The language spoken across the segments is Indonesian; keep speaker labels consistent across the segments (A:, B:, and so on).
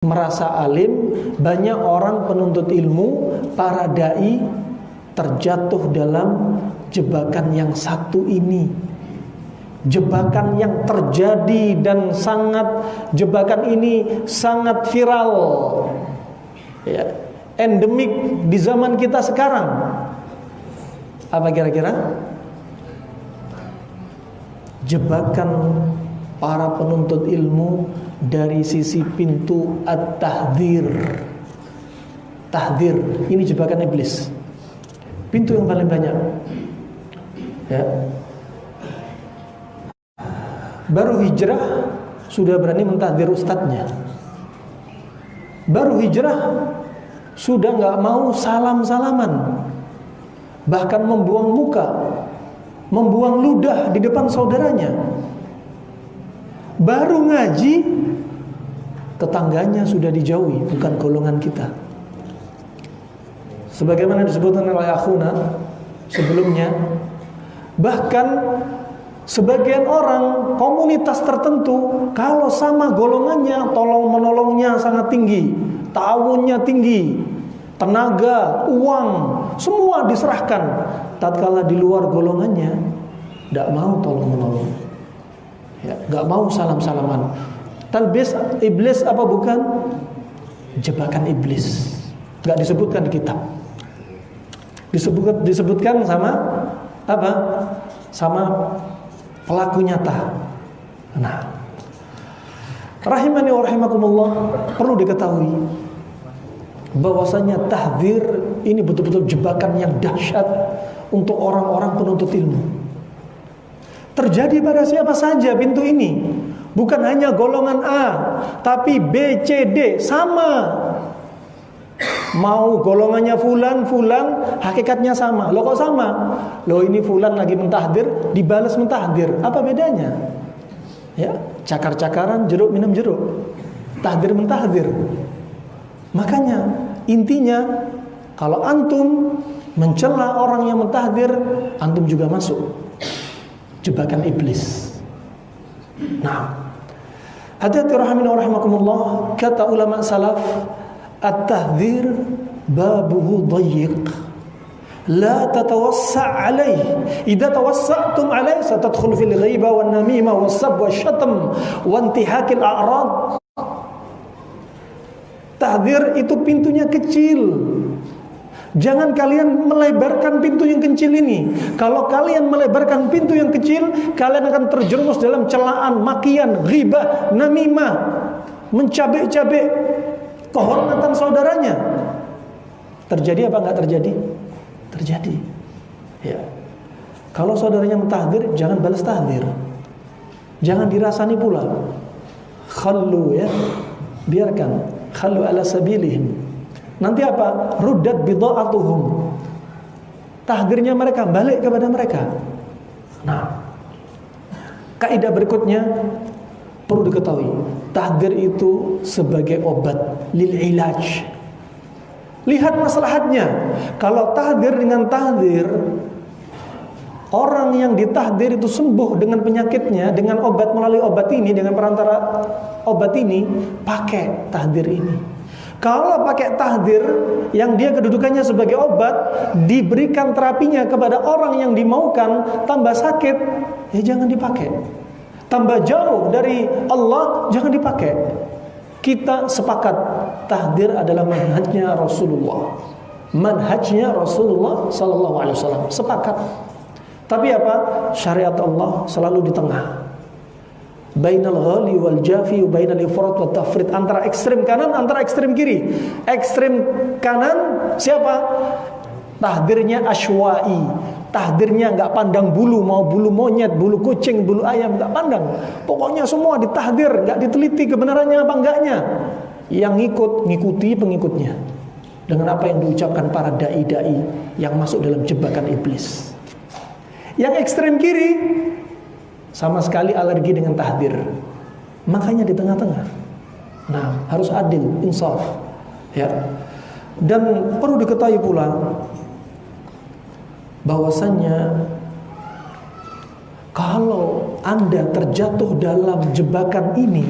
A: merasa alim, banyak orang penuntut ilmu, para dai terjatuh dalam jebakan yang satu ini. Jebakan yang terjadi dan jebakan ini sangat viral, ya, endemik di zaman kita sekarang. Apa kira-kira? Jebakan para penuntut ilmu dari sisi pintu at-tahdzir. Tahdzir, ini jebakan iblis. Pintu yang paling banyak. Ya. Baru hijrah sudah berani mentahdzir ustadznya. Baru hijrah sudah nggak mau salam-salaman, bahkan membuang muka, membuang ludah di depan saudaranya. Baru ngaji, tetangganya sudah dijauhi, bukan golongan kita. Sebagaimana disebutkan oleh akhuna sebelumnya, bahkan sebagian orang komunitas tertentu kalau sama golongannya tolong menolongnya sangat tinggi, ta'awunnya tinggi, tenaga, uang, semua diserahkan. Tatkala di luar golongannya tidak mau tolong menolong, ya, nggak mau salam-salaman. Talbis iblis apa bukan? Jebakan iblis. Nggak disebutkan di kitab. Disebutkan sama apa? Sama pelaku nyata. Nah, rahimani wa rahimakumullah, perlu diketahui bahwasanya tahdzir ini betul-betul jebakan yang dahsyat untuk orang-orang penuntut ilmu. Terjadi pada siapa saja pintu ini. Bukan hanya golongan A, tapi B, C, D sama. Mau golongannya fulan, hakikatnya sama. Loh kok sama? Loh ini fulan lagi mentahdzir, dibalas mentahdzir. Apa bedanya? Ya, cakar-cakaran, jeruk minum jeruk. Tahdzir mentahdzir. Makanya intinya kalau antum mencela orang yang mentahdzir, antum juga masuk jebakan iblis. Nah, hati-hati rahimani wa rahimakumullah, kata ulama salaf, at-tahdzir babuhu dayyiq, la tatawassa' alaih. Idza tawassa'tum alaih satadkhul fil ghiba wan namimah was sab wasyatm wa intihakil a'rad. Tahdzir itu pintunya kecil. Jangan kalian melebarkan pintu yang kecil ini. Kalau kalian melebarkan pintu yang kecil, kalian akan terjerumus dalam celaan, makian, ghibah, namimah, mencabik-cabik kehormatan saudaranya. Terjadi apa enggak terjadi? Terjadi. Ya. Kalau saudaranya mentahdzir, jangan balas tahdzir. Jangan dirasani pula. Khallu, ya. Biarkan. Khallu ala sabilihim. Nanti apa? Ruddat bidha'atuhum. Tahdzirnya mereka balik kepada mereka. Nah, kaidah berikutnya perlu diketahui, tahdzir itu sebagai obat, lil ilaj. Lihat maslahatnya. Kalau tahdzir dengan tahdzir, orang yang ditahdzir itu sembuh dengan penyakitnya dengan obat, melalui obat ini, dengan perantara obat ini, pakai tahdzir ini. Kalau pakai tahdzir yang dia kedudukannya sebagai obat, diberikan terapinya kepada orang yang dimaukan, tambah sakit, ya jangan dipakai. Tambah jauh dari Allah, jangan dipakai. Kita sepakat tahdzir adalah manhajnya Rasulullah. Manhajnya Rasulullah sallallahu alaihi wasallam. Sepakat. Tapi apa? Syariat Allah selalu di tengah. Bainal ghali wal jafi, bainal ifrat wat tafrit, antara ekstrem kanan, antara ekstrem kiri. Ekstrem kanan siapa? Tahdzirnya asywa'i. Tahdzirnya enggak pandang bulu, mau bulu monyet, bulu kucing, bulu ayam, enggak pandang. Pokoknya semua ditahdzir, enggak diteliti kebenarannya apa enggaknya. Yang ngikuti pengikutnya dengan apa yang diucapkan para dai-dai yang masuk dalam jebakan iblis. Yang ekstrem kiri sama sekali alergi dengan tahdzir. Makanya di tengah-tengah. Nah, harus adil, insaf. Ya. Dan perlu diketahui pula bahwasannya kalau Anda terjatuh dalam jebakan ini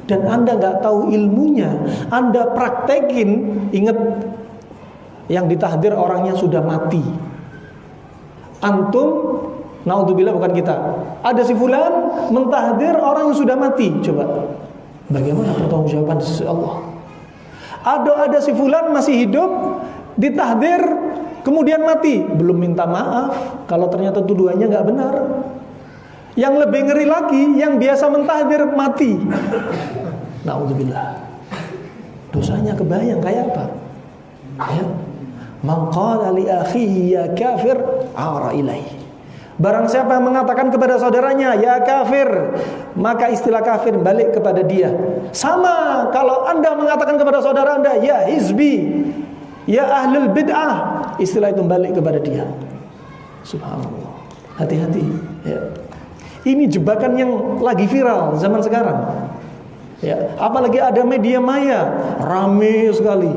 A: dan Anda nggak tahu ilmunya, Anda praktekin, ingat yang ditahdir orangnya sudah mati. Antum, naudzubillah, bukan kita. Ada si fulan mentahdir orang yang sudah mati. Coba, bagaimana pertanggungjawaban di sisi Allah? Ada si fulan masih hidup, ditahdir, kemudian mati, belum minta maaf kalau ternyata tuduhannya nggak benar. Yang lebih ngeri lagi, yang biasa mentahdir mati. Naudzubillah. Dosanya kebayang kayak apa? Ya. Man qala li akhihi ya kafir ara ilaihi. Barang siapa yang mengatakan kepada saudaranya ya kafir, maka istilah kafir balik kepada dia. Sama kalau Anda mengatakan kepada saudara Anda ya hizbi, ya ahlul bid'ah, istilah itu balik kepada dia. Subhanallah. Hati-hati, ya. Ini jebakan yang lagi viral zaman sekarang. Ya, apalagi ada media maya, rame sekali.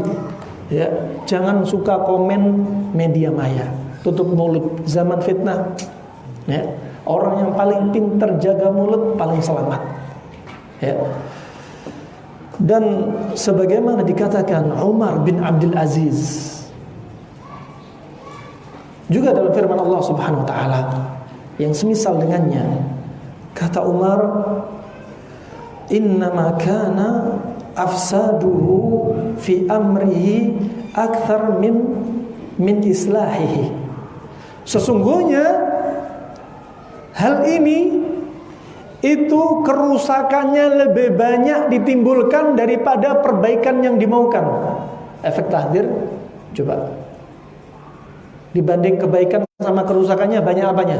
A: Ya, jangan suka komen media maya. Tutup mulut, zaman fitnah. Ya, orang yang paling pintar jaga mulut paling selamat. Ya. Dan sebagaimana dikatakan Umar bin Abdul Aziz juga dalam firman Allah Subhanahu wa taala yang semisal dengannya, kata Umar, innama kana afsaduhu fi amrihi akthar min islahihi. Sesungguhnya hal ini itu kerusakannya lebih banyak ditimbulkan daripada perbaikan yang dimaukan. Efek tahdir, coba dibanding kebaikan sama kerusakannya, banyak apanya?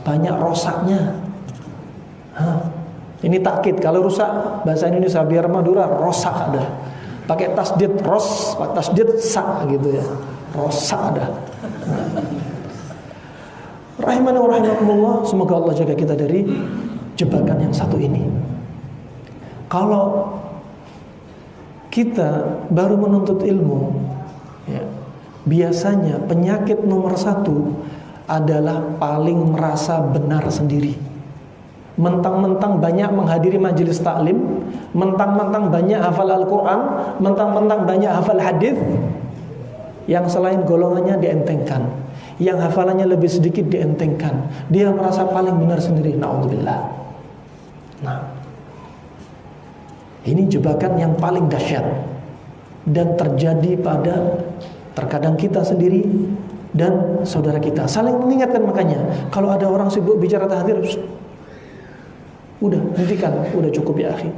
A: Banyak rosaknya. Ini takkid. Kalau rusak bahasa Indonesia biar Madura, rosak ada. Pakai tasdid ros, pakai tasdid sa gitu ya. Rosak ada. Rahimani wa rahimakumullah, semoga Allah jaga kita dari jebakan yang satu ini. Kalau kita baru menuntut ilmu, ya, biasanya penyakit nomor satu adalah paling merasa benar sendiri. Mentang-mentang banyak menghadiri majelis taklim, mentang-mentang banyak hafal Al-Quran, mentang-mentang banyak hafal hadis, yang selain golongannya dientengkan, yang hafalannya lebih sedikit dientengkan. Dia merasa paling benar sendiri. Na'udzubillah. Nah, ini jebakan yang paling dahsyat dan terjadi pada terkadang kita sendiri dan saudara kita. Saling mengingatkan. Makanya kalau ada orang sibuk bicara tahdir, udah hentikan, udah cukup ya akhi,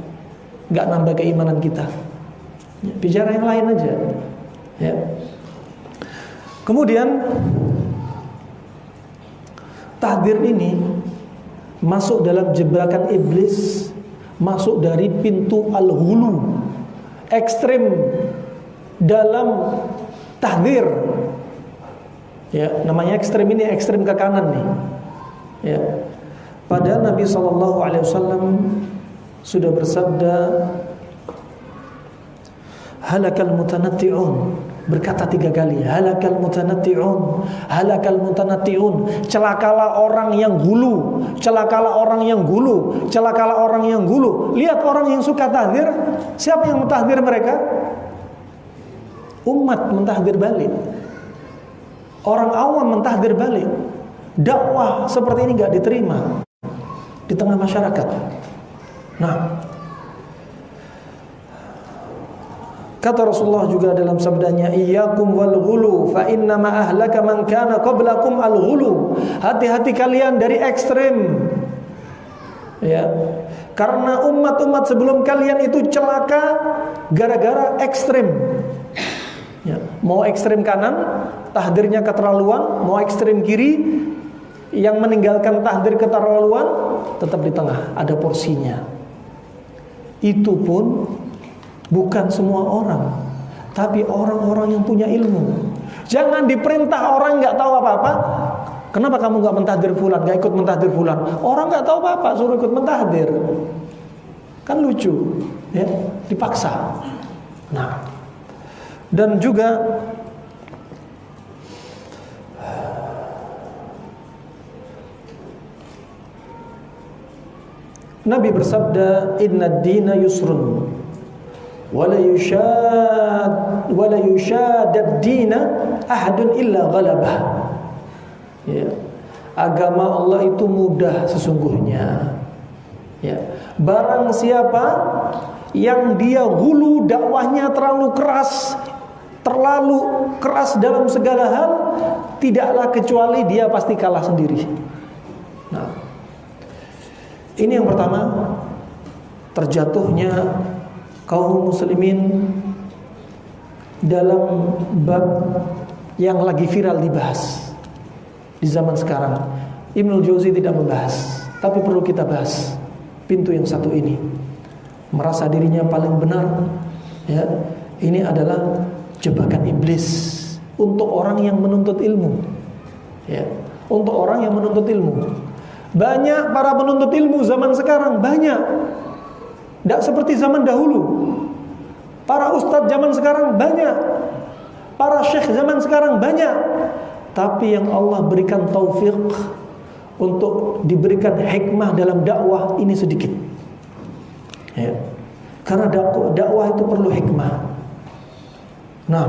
A: nggak nambah keimanan kita. Bicara yang lain aja. Ya. Kemudian tahdir ini masuk dalam jebakan iblis, masuk dari pintu al-ghulu, ekstrim dalam tahdir. Ya, namanya ekstrim ini ekstrim ke kanan nih. Ya. Padahal Nabi SAW sudah bersabda, halakal mutanatti'un, berkata 3 kali, halakal mutanatti'un, halakal mutanatti'un. Celakalah orang yang gulu, celakalah orang yang gulu, celakalah orang yang gulu. Lihat orang yang suka tahdir, siapa yang mentahdir mereka? Umat mentahdir balik, orang awam mentahdir balik. Dakwah seperti ini gak diterima di tengah masyarakat. Nah, kata Rasulullah juga dalam sabdanya, iyyakum wal ghulu fa inna ma ahlaka man kana qablakum al ghulu. Hati-hati kalian dari ekstrim. Ya. Karena umat-umat sebelum kalian itu celaka gara-gara ekstrim. Ya. Mau ekstrim kanan, tahdirnya keterlaluan, mau ekstrim kiri, yang meninggalkan tahdir keterlaluan, tetap di tengah, ada porsinya. Itu pun bukan semua orang, tapi orang-orang yang punya ilmu. Jangan diperintah orang nggak tahu apa-apa. Kenapa kamu nggak mentahdir fulan, nggak ikut mentahdir fulan? Orang nggak tahu apa-apa suruh ikut mentahdir, kan lucu, ya? Dipaksa. Nah, dan juga Nabi bersabda, "Inna ad-dina yusrun wala yushad ad-dina ahadun illa ghalabah." Ya. Agama Allah itu mudah sesungguhnya. Ya. Barang siapa yang dia hulu dakwahnya terlalu keras dalam segala hal, tidaklah kecuali dia pasti kalah sendiri. Nah, ini yang pertama, terjatuhnya kaum muslimin dalam bab yang lagi viral dibahas di zaman sekarang. Ibnul Jauzi tidak membahas, tapi perlu kita bahas pintu yang satu ini. Merasa dirinya paling benar, ya. Ini adalah jebakan iblis untuk orang yang menuntut ilmu, ya. Untuk orang yang menuntut ilmu. Banyak para penuntut ilmu zaman sekarang, banyak. Tidak seperti zaman dahulu. Para ustadz zaman sekarang banyak. Para syekh zaman sekarang banyak. Tapi yang Allah berikan taufik untuk diberikan hikmah dalam dakwah ini sedikit, ya. Karena dakwah itu perlu hikmah. Nah,